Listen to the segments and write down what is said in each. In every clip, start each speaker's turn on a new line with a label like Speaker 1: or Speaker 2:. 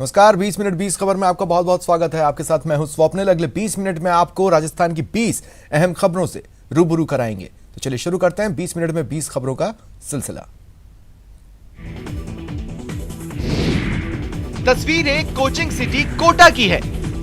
Speaker 1: नमस्कार, 20 मिनट 20 खबर में आपका बहुत बहुत स्वागत है। आपके साथ मैं हूं स्वप्निल। अगले 20 मिनट में आपको राजस्थान की 20 अहम खबरों से रूबरू कराएंगे। तो चलिए शुरू करते हैं 20 मिनट में 20 खबरों का सिलसिला।
Speaker 2: तस्वीरें कोचिंग सिटी कोटा की है।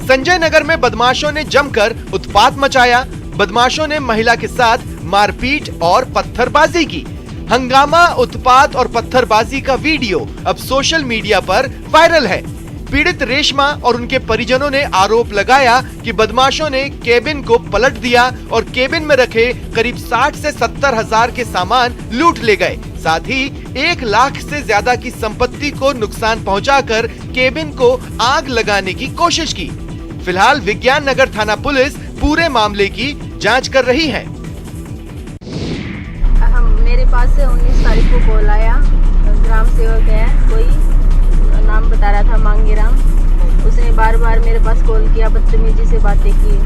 Speaker 2: संजय नगर में बदमाशों ने जमकर उत्पात मचाया। बदमाशों ने महिला के साथ मारपीट और पत्थरबाजी की। हंगामा, उत्पात और पत्थरबाजी का वीडियो अब सोशल मीडिया पर वायरल है। पीड़ित रेशमा और उनके परिजनों ने आरोप लगाया कि बदमाशों ने केबिन को पलट दिया और केबिन में रखे करीब 60 से 70 हजार के सामान लूट ले गए। साथ ही 1 लाख से ज्यादा की संपत्ति को नुकसान पहुंचाकर केबिन को आग लगाने की कोशिश की। फिलहाल विज्ञान नगर थाना पुलिस पूरे मामले की जांच कर रही है।
Speaker 3: मेरे पास से 19 तारीख को कॉल आया। ग्राम सेवक है, कोई नाम बता रहा था मांगेराम। उसने बार बार मेरे पास कॉल किया, बदतमीजी से बातें की।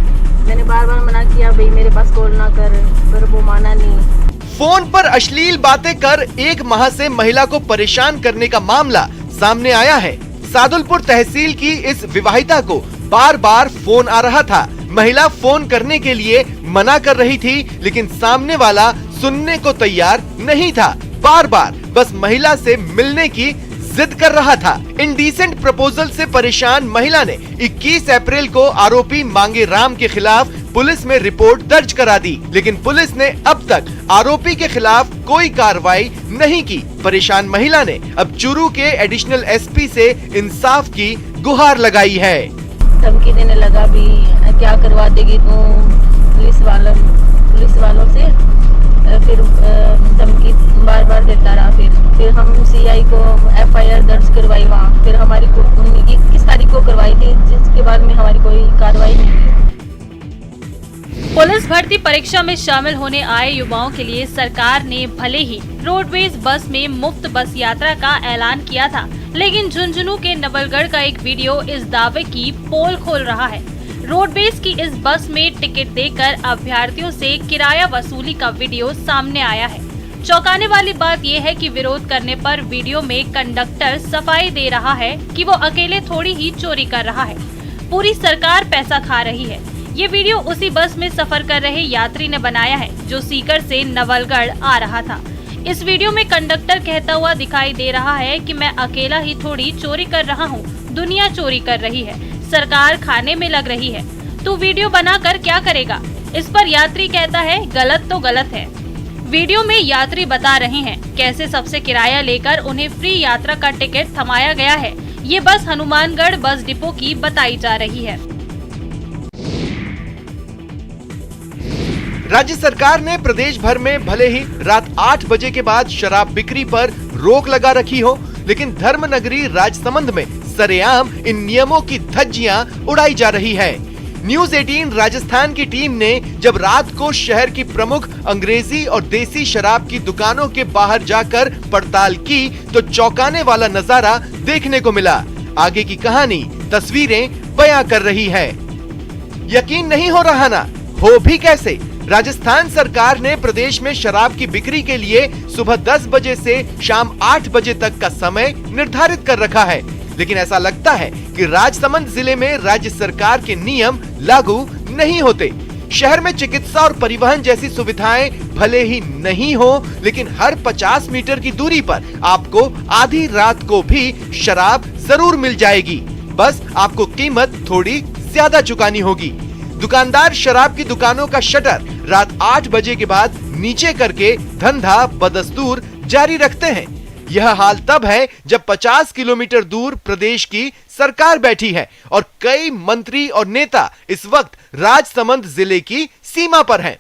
Speaker 3: मैंने बार बार मना किया, भाई मेरे पास कॉल ना कर, पर वो माना नहीं।
Speaker 2: फोन पर अश्लील बातें कर 1 माह से महिला को परेशान करने का मामला सामने आया है। सादुलपुर तहसील की इस विवाहिता को बार बार फोन आ रहा था। महिला फोन करने के लिए मना कर रही थी, लेकिन सामने वाला सुनने को तैयार नहीं था। बार बार बस महिला से मिलने की जिद कर रहा था। इंडीसेंट प्रपोजल से परेशान महिला ने 21 अप्रैल को आरोपी मांगेराम के खिलाफ पुलिस में रिपोर्ट दर्ज करा दी, लेकिन पुलिस ने अब तक आरोपी के खिलाफ कोई कार्रवाई नहीं की। परेशान महिला ने अब चूरू के एडिशनल एसपी से इंसाफ की गुहार लगाई है।
Speaker 3: धमकी देने लगा, भी क्या करवा देगी तू पुलिस वालों से। फिर धमकी बार बार देता रहा। फिर हम सीआई को एफआईआर दर्ज करवाई वहाँ। फिर हमारी 21 तारीख को करवाई थी, जिसके बाद में हमारी कोई कार्रवाई नहीं हुई।
Speaker 4: पुलिस भर्ती परीक्षा में शामिल होने आए युवाओं के लिए सरकार ने भले ही रोडवेज बस में मुफ्त बस यात्रा का ऐलान किया था, लेकिन झुंझुनू के नवलगढ़ का एक वीडियो इस दावे की पोल खोल रहा है। रोडवेज की इस बस में टिकट देकर अभ्यर्थियों से किराया वसूली का वीडियो सामने आया है। चौंकाने वाली बात यह है कि विरोध करने पर वीडियो में कंडक्टर सफाई दे रहा है कि वो अकेले थोड़ी ही चोरी कर रहा है, पूरी सरकार पैसा खा रही है। ये वीडियो उसी बस में सफर कर रहे यात्री ने बनाया है, जो सीकर से नवलगढ़ आ रहा था। इस वीडियो में कंडक्टर कहता हुआ दिखाई दे रहा है कि मैं अकेला ही थोड़ी चोरी कर रहा हूँ, दुनिया चोरी कर रही है, सरकार खाने में लग रही है, तू वीडियो बनाकर क्या करेगा। इस पर यात्री कहता है गलत तो गलत है। वीडियो में यात्री बता रहे हैं कैसे सबसे किराया लेकर उन्हें फ्री यात्रा का टिकट थमाया गया है। ये बस हनुमानगढ़ बस डिपो की बताई जा रही है।
Speaker 2: राज्य सरकार ने प्रदेश भर में भले ही रात 8 बजे के बाद शराब बिक्री पर रोक लगा रखी हो, लेकिन धर्मनगरी राजसमंद में सरेआम इन नियमों की धज्जियां उड़ाई जा रही है। न्यूज 18 राजस्थान की टीम ने जब रात को शहर की प्रमुख अंग्रेजी और देसी शराब की दुकानों के बाहर जाकर पड़ताल की, तो चौंकाने वाला नजारा देखने को मिला। आगे की कहानी तस्वीरें बयां कर रही है। यकीन नहीं हो रहा ना, हो भी कैसे। राजस्थान सरकार ने प्रदेश में शराब की बिक्री के लिए सुबह 10 बजे से शाम 8 बजे तक का समय निर्धारित कर रखा है, लेकिन ऐसा लगता है कि राजसमंद जिले में राज्य सरकार के नियम लागू नहीं होते। शहर में चिकित्सा और परिवहन जैसी सुविधाएं भले ही नहीं हो, लेकिन हर 50 मीटर की दूरी पर आपको आधी रात को भी शराब जरूर मिल जाएगी। बस आपको कीमत थोड़ी ज्यादा चुकानी होगी। दुकानदार शराब की दुकानों का शटर रात 8 बजे के बाद नीचे करके धंधा बदस्तूर जारी रखते हैं। यह हाल तब है जब 50 किलोमीटर दूर प्रदेश की सरकार बैठी है और कई मंत्री और नेता इस वक्त राजसमंद जिले की सीमा पर हैं।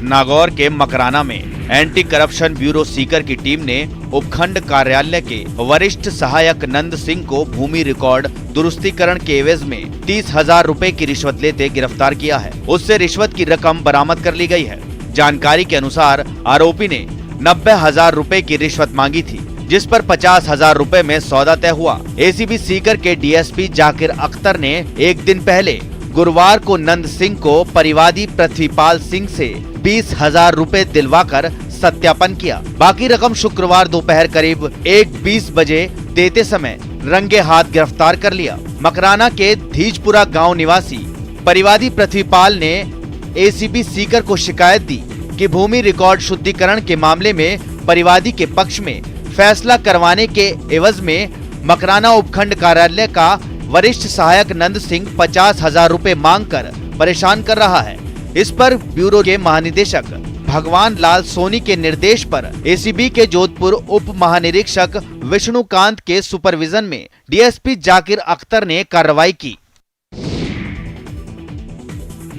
Speaker 5: नागौर के मकराना में एंटी करप्शन ब्यूरो सीकर की टीम ने उपखंड कार्यालय के वरिष्ठ सहायक नंद सिंह को भूमि रिकॉर्ड दुरुस्तीकरण के एवज में 30,000 रुपए की रिश्वत लेते गिरफ्तार किया है। उससे रिश्वत की रकम बरामद कर ली गई है। जानकारी के अनुसार आरोपी ने 90,000 रुपए की रिश्वत मांगी थी, जिस पर 50,000 रुपए में सौदा तय हुआ। एसीबी सीकर के डीएसपी जाकिर अख्तर ने एक दिन पहले गुरुवार को नंद सिंह को परिवादी पृथ्वीपाल सिंह से 20,000 रुपए दिलवाकर सत्यापन किया। बाकी रकम शुक्रवार दोपहर करीब 1:20 बजे देते समय रंगे हाथ गिरफ्तार कर लिया। मकराना के धीजपुरा गांव निवासी परिवादी पृथ्वीपाल ने एसीबी सीकर को शिकायत दी कि भूमि रिकॉर्ड शुद्धिकरण के मामले में परिवादी के पक्ष में फैसला करवाने के एवज में मकराना उपखंड कार्यालय का वरिष्ठ सहायक नंद सिंह 50,000 रुपए मांग कर परेशान कर रहा है। इस पर ब्यूरो के महानिदेशक भगवान लाल सोनी के निर्देश पर एसीबी के जोधपुर उप महानिरीक्षक विष्णुकांत के सुपरविजन में डीएसपी जाकिर अख्तर ने कार्रवाई की।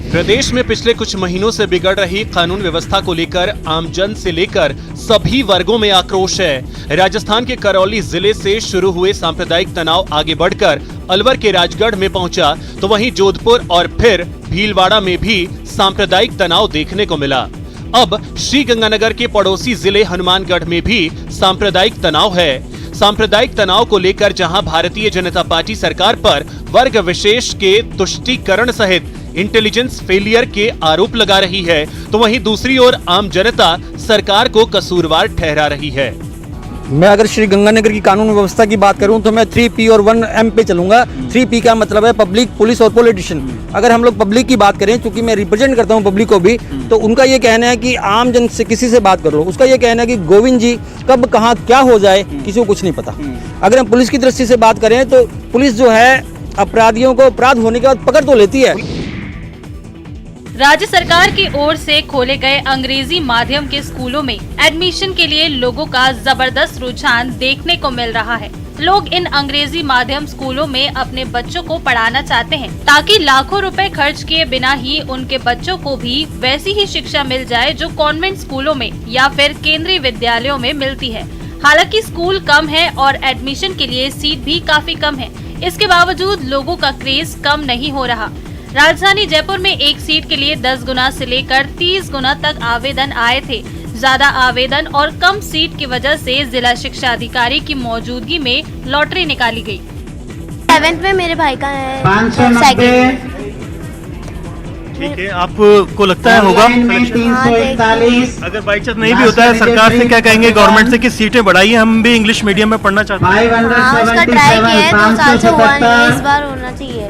Speaker 6: प्रदेश में पिछले कुछ महीनों से बिगड़ रही कानून व्यवस्था को लेकर आमजन से लेकर सभी वर्गों में आक्रोश है। राजस्थान के करौली जिले से शुरू हुए सांप्रदायिक तनाव आगे बढ़कर अलवर के राजगढ़ में पहुंचा, तो वहीं जोधपुर और फिर भीलवाड़ा में भी सांप्रदायिक तनाव देखने को मिला। अब श्रीगंगानगर के पड़ोसी जिले हनुमानगढ़ में भी सांप्रदायिक तनाव है। सांप्रदायिक तनाव को लेकर जहां भारतीय जनता पार्टी सरकार पर वर्ग विशेष के तुष्टीकरण सहित इंटेलिजेंस फेलियर के आरोप लगा रही है, तो वहीं दूसरी ओर आम जनता सरकार को कसूरवार ठहरा रही है।
Speaker 7: मैं अगर श्री गंगानगर की कानून व्यवस्था की बात करूं तो मैं 3P और 1M पे चलूंगा। 3P का मतलब है पब्लिक, पुलिस और पॉलिटिशियन। अगर हम लोग पब्लिक की बात करें, क्योंकि मैं रिप्रेजेंट करता हूं पब्लिक को भी, तो उनका ये कहना है कि आम जन से किसी से बात करो, उसका ये कहना है कि गोविंद जी कब कहाँ क्या हो जाए किसी को कुछ नहीं पता। अगर हम पुलिस की दृष्टि से बात करें तो पुलिस जो है अपराधियों को अपराध होने के बाद पकड़ तो लेती है।
Speaker 4: राज्य सरकार की ओर से खोले गए अंग्रेजी माध्यम के स्कूलों में एडमिशन के लिए लोगों का जबरदस्त रुझान देखने को मिल रहा है। लोग इन अंग्रेजी माध्यम स्कूलों में अपने बच्चों को पढ़ाना चाहते हैं ताकि लाखों रुपए खर्च किए बिना ही उनके बच्चों को भी वैसी ही शिक्षा मिल जाए जो कॉन्वेंट स्कूलों में या फिर केंद्रीय विद्यालयों में मिलती है। हालांकि स्कूल कम है और एडमिशन के लिए सीट भी काफी कम है, इसके बावजूद लोगों का क्रेज कम नहीं हो रहा। राजधानी जयपुर में एक सीट के लिए 10 गुना से लेकर 30 गुना तक आवेदन आए थे। ज्यादा आवेदन और कम सीट की वजह से जिला शिक्षा अधिकारी की मौजूदगी में लॉटरी निकाली गई।
Speaker 8: 7th में मेरे भाई का है सेकंड।
Speaker 9: ठीक है, आपको लगता है होगा? अगर बाई चांस नहीं भी होता है, सरकार से क्या कहेंगे गवर्नमेंट से कि सीटें बढ़ाइए, हम भी इंग्लिश मीडियम में पढ़ना चाहते हैं।
Speaker 8: उसका ट्राई किया है, 2 साल से हुआ नहीं, इस बार होना चाहिए।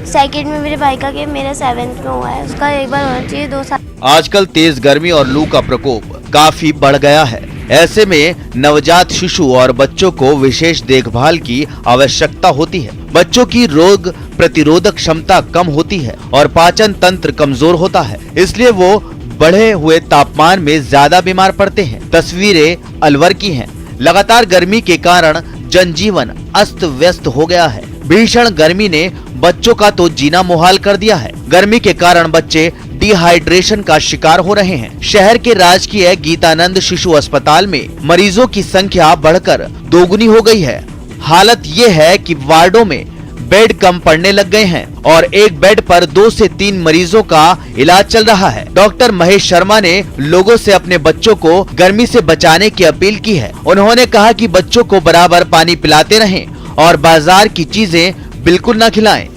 Speaker 8: सेकंड में मेरे भाई का, मेरा 7th में हुआ है, उसका एक बार होना चाहिए 2 साल।
Speaker 5: आजकल तेज गर्मी और लू का प्रकोप काफी बढ़ गया है। ऐसे में नवजात शिशु और बच्चों को विशेष देखभाल की आवश्यकता होती है। बच्चों की रोग प्रतिरोधक क्षमता कम होती है और पाचन तंत्र कमजोर होता है, इसलिए वो बढ़े हुए तापमान में ज्यादा बीमार पड़ते हैं। तस्वीरें अलवर की हैं। लगातार गर्मी के कारण जनजीवन अस्त व्यस्त हो गया है। भीषण गर्मी ने बच्चों का तो जीना मुहाल कर दिया है। गर्मी के कारण बच्चे डिहाइड्रेशन का शिकार हो रहे हैं। शहर के राजकीय गीतानंद शिशु अस्पताल में मरीजों की संख्या बढ़कर 2 गुनी हो गई है। हालत ये है कि वार्डों में बेड कम पड़ने लग गए हैं और एक बेड पर 2 से 3 मरीजों का इलाज चल रहा है। डॉक्टर महेश शर्मा ने लोगों से अपने बच्चों को गर्मी से बचाने की अपील की है। उन्होंने कहा कि बच्चों को बराबर पानी पिलाते रहें और बाजार की चीजें बिल्कुल न खिलाएं।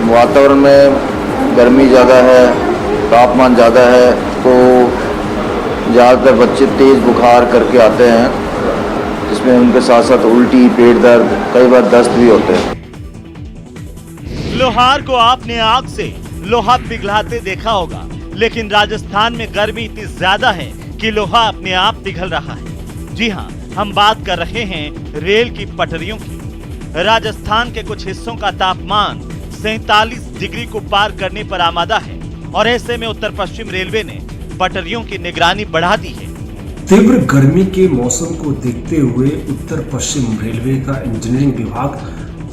Speaker 10: वातावरण में गर्मी ज़्यादा है, तापमान ज़्यादा है, तो ज़्यादातर बच्चे तेज़ बुखार करके आते हैं, जिसमें उनके साथ साथ उल्टी, पेट दर्द, कई बार दस्त भी होते हैं।
Speaker 9: लोहार को आपने आग से लोहा पिघलाते देखा होगा, लेकिन राजस्थान में गर्मी इतनी ज्यादा है कि लोहा अपने आप पिघल रहा है। जी हाँ, हम बात कर रहे हैं रेल की पटरियों की। राजस्थान के कुछ हिस्सों का तापमान 47 डिग्री को पार करने पर आमादा है और ऐसे में उत्तर पश्चिम रेलवे ने पटरियों की निगरानी बढ़ा दी है।
Speaker 11: तीव्र गर्मी के मौसम को देखते हुए उत्तर पश्चिम रेलवे का इंजीनियरिंग विभाग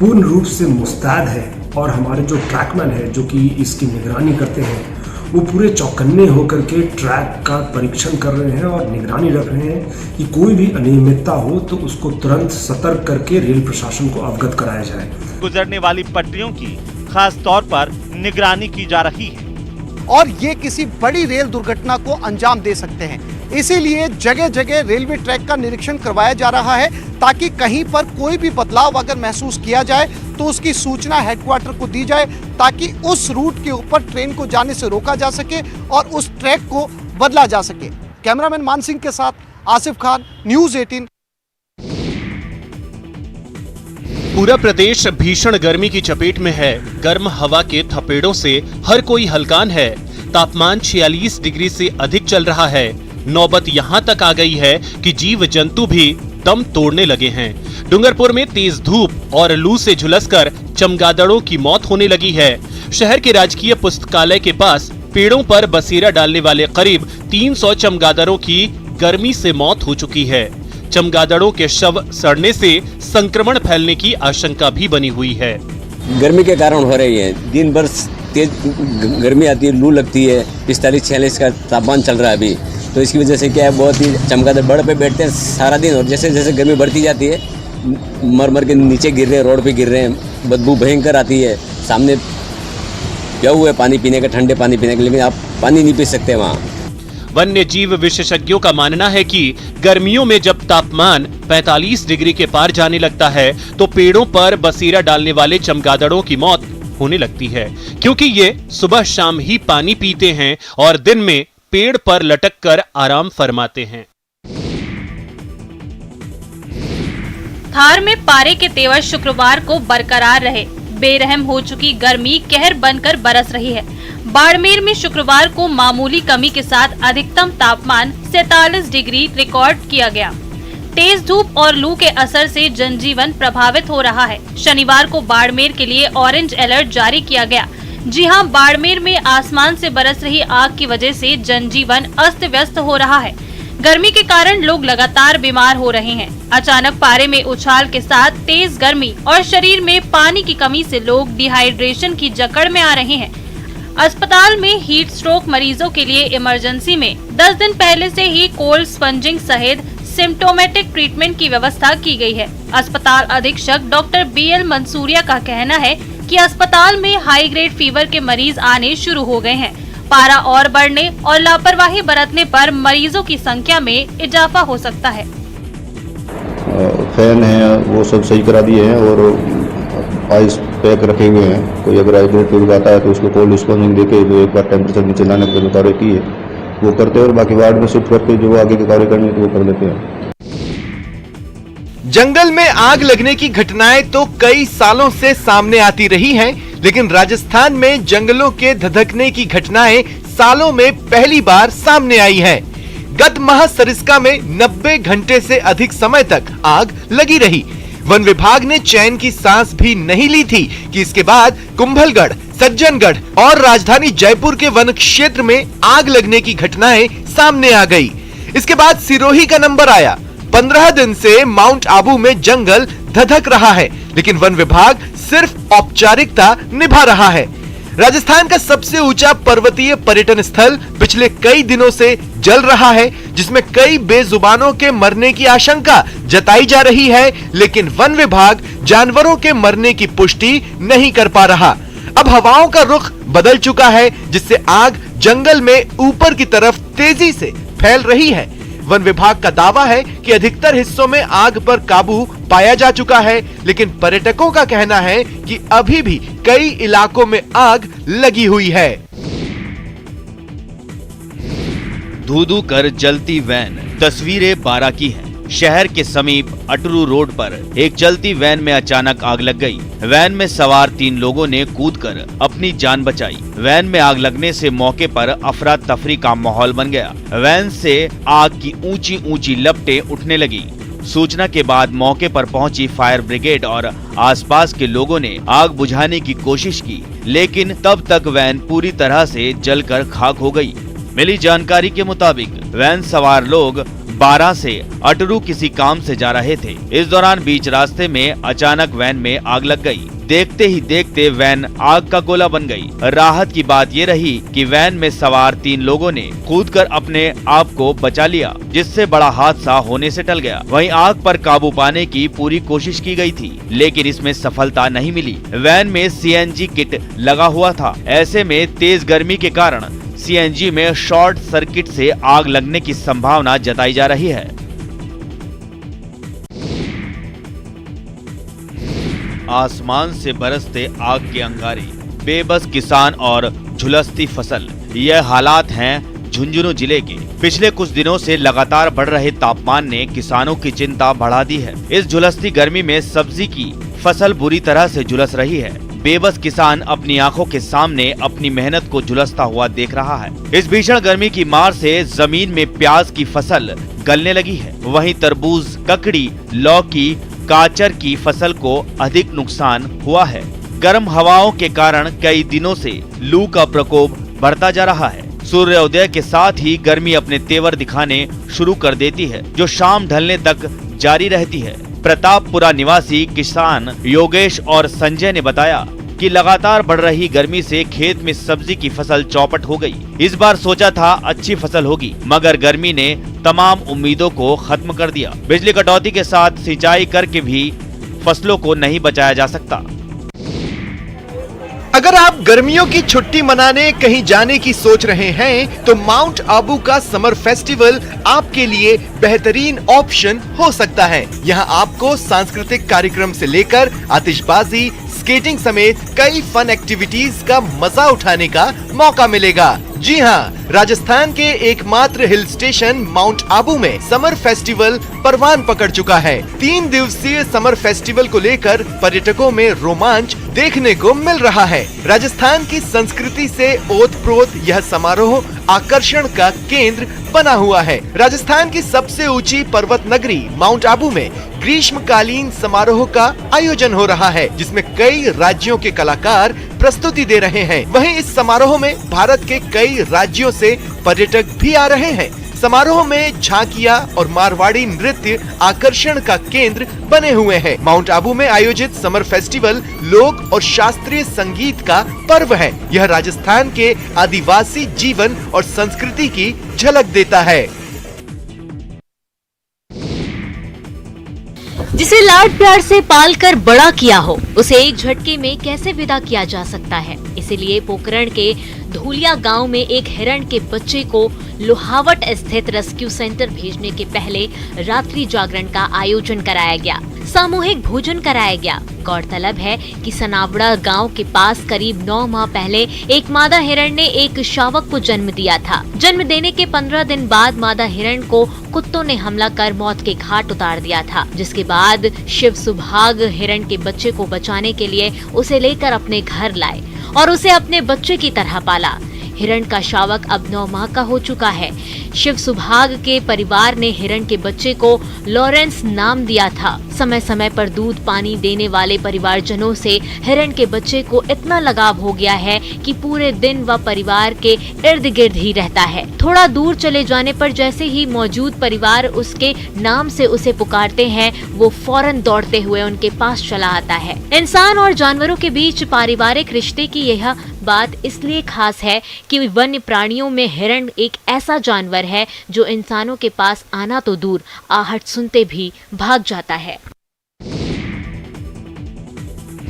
Speaker 11: पूर्ण रूप से मुस्तैद है और हमारे जो ट्रैकमैन है जो कि इसकी निगरानी करते हैं वो पूरे चौकन्ने होकर के ट्रैक का परीक्षण कर रहे हैं और निगरानी रख रहे हैं कि कोई भी अनियमितता हो तो उसको तुरंत सतर्क करके रेल प्रशासन को अवगत कराया जाए।
Speaker 9: गुजरने वाली पटरियों की खास तौर पर निगरानी की जा रही है
Speaker 12: और ये किसी बड़ी रेल दुर्घटना को अंजाम दे सकते हैं। इसीलिए जगह जगह रेलवे ट्रैक का निरीक्षण करवाया जा रहा है ताकि कहीं पर कोई भी बदलाव अगर महसूस किया जाए तो उसकी सूचना हेडक्वार्टर को दी जाए ताकि उस रूट के ऊपर ट्रेन को जाने से रोका जा सके और उस ट्रैक को बदला जा सके। कैमरामैन मान सिंह के साथ आसिफ खान, न्यूज़ 18।
Speaker 6: पूरा प्रदेश भीषण गर्मी की चपेट में है। गर्म हवा के थपेड़ों से हर कोई हलकान है। तापमान 46 डिग्री से अधिक चल रहा है। नौबत यहां तक आ गई है कि जीव जंतु भी दम तोड़ने लगे हैं। डूंगरपुर में तेज धूप और लू से झुलसकर चमगादड़ों की मौत होने लगी है। शहर के राजकीय पुस्तकालय के पास पेड़ों पर बसेरा डालने वाले करीब 300 चमगादड़ों की गर्मी से मौत हो चुकी है। चमगादड़ों के शव सड़ने से संक्रमण फैलने की आशंका भी बनी हुई है।
Speaker 13: गर्मी के कारण हो रही है। दिन भर तेज गर्मी आती है, लू लगती है। 45-46 का तापमान चल रहा है अभी, तो इसकी वजह से क्या है, बहुत ही चमगादड़ बड़ पे बैठते हैं सारा दिन, और जैसे जैसे गर्मी बढ़ती जाती है मर मर के नीचे गिर रहे हैं, रोड पे गिर रहे हैं। बदबू भयंकर आती है। सामने क्या हुआ है पानी पीने का, ठंडे पानी पीने का, लेकिन आप पानी नहीं पी सकते वहाँ।
Speaker 6: वन्य जीव विशेषज्ञों का मानना है कि गर्मियों में जब तापमान 45 डिग्री के पार जाने लगता है तो पेड़ों पर बसेरा डालने वाले चमगादड़ों की मौत होने लगती है, क्योंकि ये सुबह शाम ही पानी पीते हैं और दिन में पेड़ पर लटक कर आराम फरमाते हैं।
Speaker 4: थार में पारे के तेवर शुक्रवार को बरकरार रहे। बेरहम हो चुकी गर्मी कहर बनकर बरस रही है। बाड़मेर में शुक्रवार को मामूली कमी के साथ अधिकतम तापमान 47 डिग्री रिकॉर्ड किया गया। तेज धूप और लू के असर से जनजीवन प्रभावित हो रहा है। शनिवार को बाड़मेर के लिए ऑरेंज अलर्ट जारी किया गया। जी हां, बाड़मेर में आसमान से बरस रही आग की वजह से जनजीवन अस्त व्यस्त हो रहा है। गर्मी के कारण लोग लगातार बीमार हो रहे हैं। अचानक पारे में उछाल के साथ तेज गर्मी और शरीर में पानी की कमी से लोग डिहाइड्रेशन की जकड़ में आ रहे हैं। अस्पताल में हीट स्ट्रोक मरीजों के लिए इमरजेंसी में 10 दिन पहले से ही कोल्ड स्पंजिंग सहित सिम्टोमेटिक ट्रीटमेंट की व्यवस्था की गई है। अस्पताल अधीक्षक डॉक्टर BL मंसूरिया का कहना है कि अस्पताल में हाई ग्रेड फीवर के मरीज आने शुरू हो गए हैं। पारा और बढ़ने और लापरवाही बरतने पर मरीजों की संख्या में इजाफा हो सकता है।
Speaker 10: फैन है वो सब सही करा दिए हैं और आइस पैक रखे हुए हैं। कोई अगर हाइड्रेट फीवर आता है तो उसको कोल्ड स्पंजिंग देके जो एक बार टेम्परेचर नीचे लाने के कार्य की है वो करते हैं, और बाकी वार्ड में शिफ्ट करके जो आगे के कार्य करने तो वो कर लेते हैं।
Speaker 2: जंगल में आग लगने की घटनाएं तो कई सालों से सामने आती रही हैं, लेकिन राजस्थान में जंगलों के धधकने की घटनाएं सालों में पहली बार सामने आई हैं। गत माह सरिस्का में 90 घंटे से अधिक समय तक आग लगी रही। वन विभाग ने चैन की सांस भी नहीं ली थी कि इसके बाद कुंभलगढ़, सज्जनगढ़ और राजधानी जयपुर के वन क्षेत्र में आग लगने की घटनाएं सामने आ गई। इसके बाद सिरोही का नंबर आया। 15 दिन से माउंट आबू में जंगल धधक रहा है, लेकिन वन विभाग सिर्फ औपचारिकता निभा रहा है। राजस्थान का सबसे ऊंचा पर्वतीय पर्यटन स्थल पिछले कई दिनों से जल रहा है, जिसमें कई बेजुबानों के मरने की आशंका जताई जा रही है, लेकिन वन विभाग जानवरों के मरने की पुष्टि नहीं कर पा रहा। अब हवाओं का रुख बदल चुका है, जिससे आग जंगल में ऊपर की तरफ तेजी से फैल रही है। वन विभाग का दावा है कि अधिकतर हिस्सों में आग पर काबू पाया जा चुका है, लेकिन पर्यटकों का कहना है कि अभी भी कई इलाकों में आग लगी हुई है।
Speaker 5: धू-धू कर जलती वैन, तस्वीरें बारा की हैं। शहर के समीप अटरू रोड पर एक चलती वैन में अचानक आग लग गई। वैन में सवार 3 लोगों ने कूदकर अपनी जान बचाई। वैन में आग लगने से मौके पर अफरा तफरी का माहौल बन गया। वैन से आग की ऊंची ऊंची लपटें उठने लगी। सूचना के बाद मौके पर पहुंची फायर ब्रिगेड और आसपास के लोगों ने आग बुझाने की कोशिश की, लेकिन तब तक वैन पूरी तरह से जलकर खाक हो गई। मिली जानकारी के मुताबिक वैन सवार लोग 12 से अटरू किसी काम से जा रहे थे। इस दौरान बीच रास्ते में अचानक वैन में आग लग गई। देखते ही देखते वैन आग का गोला बन गई। राहत की बात ये रही कि वैन में सवार 3 लोगों ने कूदकर अपने आप को बचा लिया, जिससे बड़ा हादसा होने से टल गया। वहीं आग पर काबू पाने की पूरी कोशिश की गई थी, लेकिन इसमें सफलता नहीं मिली। वैन में CNG किट लगा हुआ था। ऐसे में तेज गर्मी के कारण CNG में शॉर्ट सर्किट से आग लगने की संभावना जताई जा रही है। आसमान से बरसते आग के अंगारे, बेबस किसान और झुलसती फसल, यह हालात हैं झुंझुनू जिले के पिछले कुछ दिनों से लगातार बढ़ रहे तापमान ने किसानों की चिंता बढ़ा दी है। इस झुलसती गर्मी में सब्जी की फसल बुरी तरह से झुलस रही है। बेबस किसान अपनी आंखों के सामने अपनी मेहनत को झुलसता हुआ देख रहा है। इस भीषण गर्मी की मार से जमीन में प्याज की फसल गलने लगी है। वहीं तरबूज, ककड़ी, लौकी, गाजर की फसल को अधिक नुकसान हुआ है। गर्म हवाओं के कारण कई दिनों से लू का प्रकोप बढ़ता जा रहा है। सूर्योदय के साथ ही गर्मी अपने तेवर दिखाने शुरू कर देती है, जो शाम ढलने तक जारी रहती है। प्रतापपुरा निवासी किसान योगेश और संजय ने बताया कि लगातार बढ़ रही गर्मी से खेत में सब्जी की फसल चौपट हो गई। इस बार सोचा था अच्छी फसल होगी, मगर गर्मी ने तमाम उम्मीदों को खत्म कर दिया। बिजली कटौती के साथ सिंचाई करके भी फसलों को नहीं बचाया जा सकता।
Speaker 2: अगर आप गर्मियों की छुट्टी मनाने कहीं जाने की सोच रहे हैं तो माउंट आबू का समर फेस्टिवल आपके लिए बेहतरीन ऑप्शन हो सकता है। यहाँ आपको सांस्कृतिक कार्यक्रम से लेकर आतिशबाजी, स्केटिंग समेत कई फन एक्टिविटीज का मजा उठाने का मौका मिलेगा। जी हाँ, राजस्थान के एकमात्र हिल स्टेशन माउंट आबू में समर फेस्टिवल परवान पकड़ चुका है। 3 दिवसीय समर फेस्टिवल को लेकर पर्यटकों में रोमांच देखने को मिल रहा है। राजस्थान की संस्कृति से ओतप्रोत यह समारोह आकर्षण का केंद्र बना हुआ है। राजस्थान की सबसे ऊंची पर्वत नगरी माउंट आबू में ग्रीष्मकालीन समारोह का आयोजन हो रहा है, जिसमें कई राज्यों के कलाकार प्रस्तुति दे रहे हैं। वहीं इस समारोह में भारत के कई राज्यों से पर्यटक भी आ रहे हैं। समारोह में झांकियां और मारवाड़ी नृत्य आकर्षण का केंद्र बने हुए हैं। माउंट आबू में आयोजित समर फेस्टिवल लोक और शास्त्रीय संगीत का पर्व है। यह राजस्थान के आदिवासी जीवन और संस्कृति की झलक देता है।
Speaker 14: जिसे लाड प्यार से पाल कर बड़ा किया हो, उसे एक झटके में कैसे विदा किया जा सकता है। इसीलिए पोखरण के धूलिया गांव में एक हिरण के बच्चे को लोहावट स्थित रेस्क्यू सेंटर भेजने के पहले रात्रि जागरण का आयोजन कराया गया, सामूहिक भोजन कराया गया। गौरतलब है कि सनावड़ा गांव के पास करीब 9 माह पहले एक मादा हिरण ने एक शावक को जन्म दिया था। जन्म देने के 15 दिन बाद मादा हिरण को कुत्तों ने हमला कर मौत के घाट उतार दिया था, जिसके बाद शिव सुभाग हिरण के बच्चे को बचाने के लिए उसे लेकर अपने घर लाए और उसे अपने बच्चे की तरह पाला। हिरण का शावक अब 9 माह का हो चुका है। शिव सुभाग के परिवार ने हिरण के बच्चे को लॉरेंस नाम दिया था। समय समय पर दूध पानी देने वाले परिवारजनों से हिरण के बच्चे को इतना लगाव हो गया है कि पूरे दिन वह परिवार के इर्द गिर्द ही रहता है। थोड़ा दूर चले जाने पर जैसे ही मौजूद परिवार उसके नाम से उसे पुकारते हैं, वो फौरन दौड़ते हुए उनके पास चला आता है। इंसान और जानवरों के बीच पारिवारिक रिश्ते की यह बात इसलिए खास है कि वन्य प्राणियों में हिरण एक ऐसा जानवर है जो इंसानों के पास आना तो दूर, आहट सुनते भी भाग जाता है।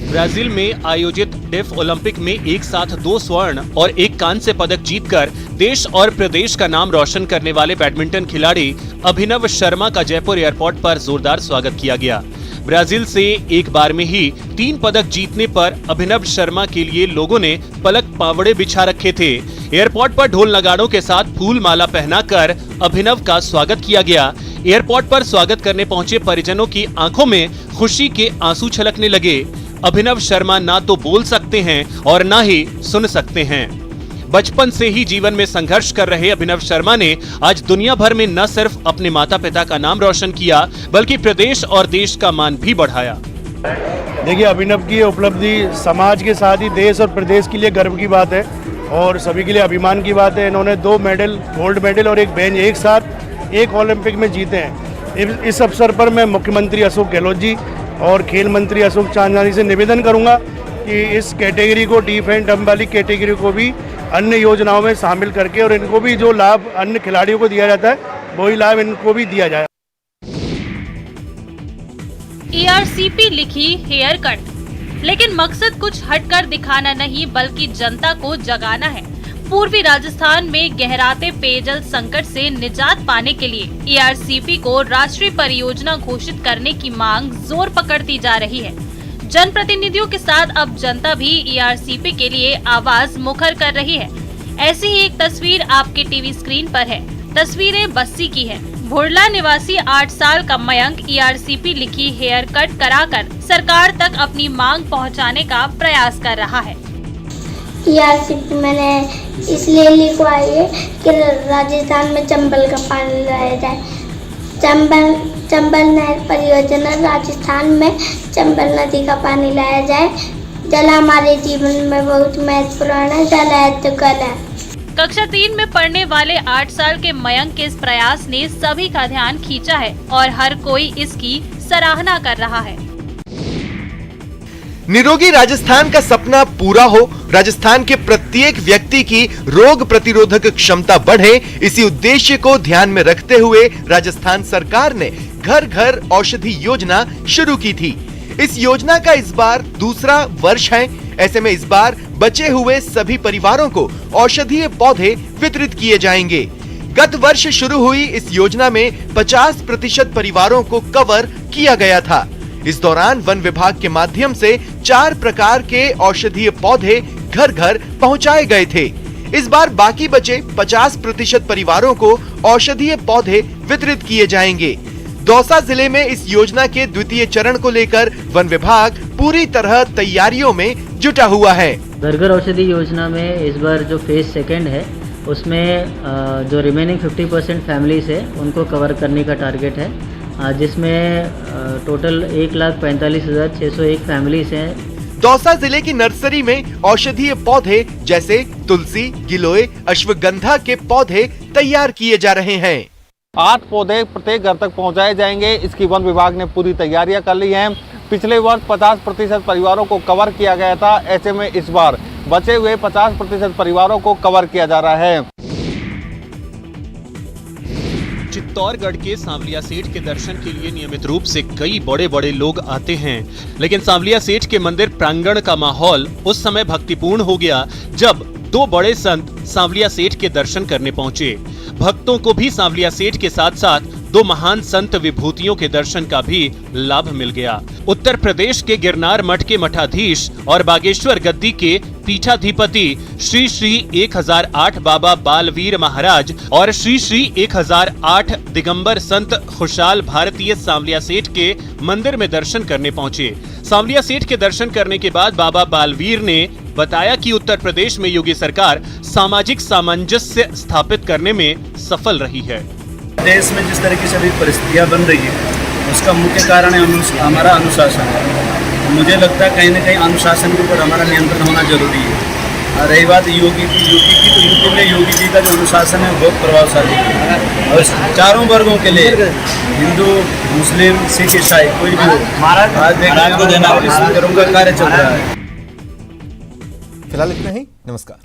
Speaker 6: ब्राजील में आयोजित डेफ ओलंपिक में एक साथ 2 स्वर्ण और 1 कांस्य पदक जीतकर देश और प्रदेश का नाम रोशन करने वाले बैडमिंटन खिलाड़ी अभिनव शर्मा का जयपुर एयरपोर्ट पर जोरदार स्वागत किया गया। ब्राजील से एक बार में ही 3 पदक जीतने पर अभिनव शर्मा के लिए लोगों ने पलक पावड़े बिछा रखे थे। एयरपोर्ट पर ढोल नगाड़ों के साथ फूल माला पहनाकर अभिनव का स्वागत किया गया। एयरपोर्ट पर स्वागत करने पहुंचे परिजनों की आंखों में खुशी के आंसू छलकने लगे। अभिनव शर्मा ना तो बोल सकते हैं और ना ही सुन सकते हैं। बचपन से ही जीवन में संघर्ष कर रहे अभिनव शर्मा ने आज दुनिया भर में न सिर्फ अपने माता पिता का नाम रोशन किया, बल्कि प्रदेश और देश का मान भी बढ़ाया।
Speaker 15: देखिए, अभिनव की उपलब्धि समाज के साथ ही देश और प्रदेश के लिए गर्व की बात है और सभी के लिए अभिमान की बात है। इन्होंने 2 मेडल, गोल्ड मेडल और 1 बेंच एक साथ एक ओलंपिक में जीते हैं। इस अवसर पर मैं मुख्यमंत्री अशोक गहलोत जी और खेल मंत्री अशोक चांदनी से निवेदन करूंगा कि इस कैटेगरी को, डीफ एंड डम वाली कैटेगरी को भी अन्य योजनाओं में शामिल करके और इनको भी जो लाभ अन्य खिलाड़ियों को दिया जाता है वही लाभ इनको भी दिया जाए।
Speaker 4: ARCP लिखी हेयर कट, लेकिन मकसद कुछ हटकर दिखाना नहीं बल्कि जनता को जगाना है। पूर्वी राजस्थान में गहराते पेयजल संकट से निजात पाने के लिए ARCP को राष्ट्रीय परियोजना घोषित करने की मांग जोर पकड़ती जा रही है। जनप्रतिनिधियों के साथ अब जनता भी ARCP के लिए आवाज मुखर कर रही है। ऐसी ही एक तस्वीर आपके टीवी स्क्रीन पर है। तस्वीरें बस्सी की है। भुरला निवासी 8 साल का मयंक ERCP लिखी हेयर कट कराकर सरकार तक अपनी मांग पहुंचाने का प्रयास कर रहा है।
Speaker 8: ERCP मैंने इसलिए लिखवाई है कि राजस्थान में चंबल का पानी लाया जाए। चंबल नहर परियोजना राजस्थान में चंबल नदी का पानी लाया जाए। जल हमारे जीवन में बहुत महत्वपूर्ण है। जल है तो कल है।
Speaker 4: कक्षा 3 में पढ़ने वाले 8 साल के मयंक के इस प्रयास ने सभी का ध्यान खींचा है और हर कोई इसकी सराहना कर रहा है।
Speaker 2: निरोगी राजस्थान का सपना पूरा हो, राजस्थान के प्रत्येक व्यक्ति की रोग प्रतिरोधक क्षमता बढ़े, इसी उद्देश्य को ध्यान में रखते हुए राजस्थान सरकार ने घर घर औषधि योजना शुरू की थी। इस योजना का इस बार दूसरा वर्ष है। ऐसे में इस बार बचे हुए सभी परिवारों को औषधीय पौधे वितरित किए जाएंगे। गत वर्ष शुरू हुई इस योजना में 50% परिवारों को कवर किया गया था। इस दौरान वन विभाग के माध्यम से 4 प्रकार के औषधीय पौधे घर घर पहुंचाए गए थे। इस बार बाकी बचे 50% परिवारों को औषधीय पौधे वितरित किए जाएंगे। दौसा जिले में इस योजना के द्वितीय चरण को लेकर वन विभाग पूरी तरह तैयारियों में जुटा हुआ है।
Speaker 16: घर घर औषधि योजना में इस बार जो फेज 2 है उसमें जो रिमेनिंग 50% फैमिलीज है उनको कवर करने का टारगेट है, जिसमें टोटल 1,45,601 फैमिलीज हैं।
Speaker 2: दौसा जिले की नर्सरी में औषधीय पौधे जैसे तुलसी, गिलोय, अश्वगंधा के पौधे तैयार किए जा रहे हैं।
Speaker 17: 8 पौधे प्रत्येक घर तक पहुंचाए जाएंगे। इसकी वन विभाग ने पूरी तैयारियां कर ली हैं। पिछले वर्ष 50% परिवारों को कवर किया गया था। ऐसे में इस बार बचे हुए 50% परिवारों को कवर किया जा रहा है।
Speaker 6: चित्तौड़गढ़ के सांवलिया सेठ के दर्शन के लिए नियमित रूप से कई बड़े बड़े लोग आते हैं, लेकिन सांवलिया सेठ के मंदिर प्रांगण का माहौल उस समय भक्तिपूर्ण हो गया जब 2 बड़े संत सांवलिया सेठ के दर्शन करने पहुंचे। भक्तों को भी सांवलिया सेठ के साथ साथ 2 महान संत विभूतियों के दर्शन का भी लाभ मिल गया। उत्तर प्रदेश के गिरनार मठ के मठाधीश और बागेश्वर गद्दी के पीठाधिपति श्री श्री 1008 बाबा बालवीर महाराज और श्री श्री 1008 दिगंबर संत खुशहाल भारतीय सांवलिया सेठ के मंदिर में दर्शन करने पहुंचे। सांवलिया सेठ के दर्शन करने के बाद बाबा बालवीर ने बताया कि उत्तर प्रदेश में योगी सरकार सामाजिक सामंजस्य स्थापित करने में सफल रही है।
Speaker 15: देश में जिस तरीके से अभी परिस्थितियाँ बन रही है उसका मुख्य कारण है हमारा अनुशासन है। मुझे लगता है कहीं ना कहीं अनुशासन के ऊपर हमारा नियंत्रण होना जरूरी है। रही बात योगी की तो यूपी में योगी जी का जो अनुशासन है बहुत प्रभावशाली है और चारों वर्गों के लिए, हिंदू, मुस्लिम, सिख, ईसाई कोई भी हो, आज देखने का कार्य चल रहा है।
Speaker 1: फिलहाल इतना ही। नमस्कार।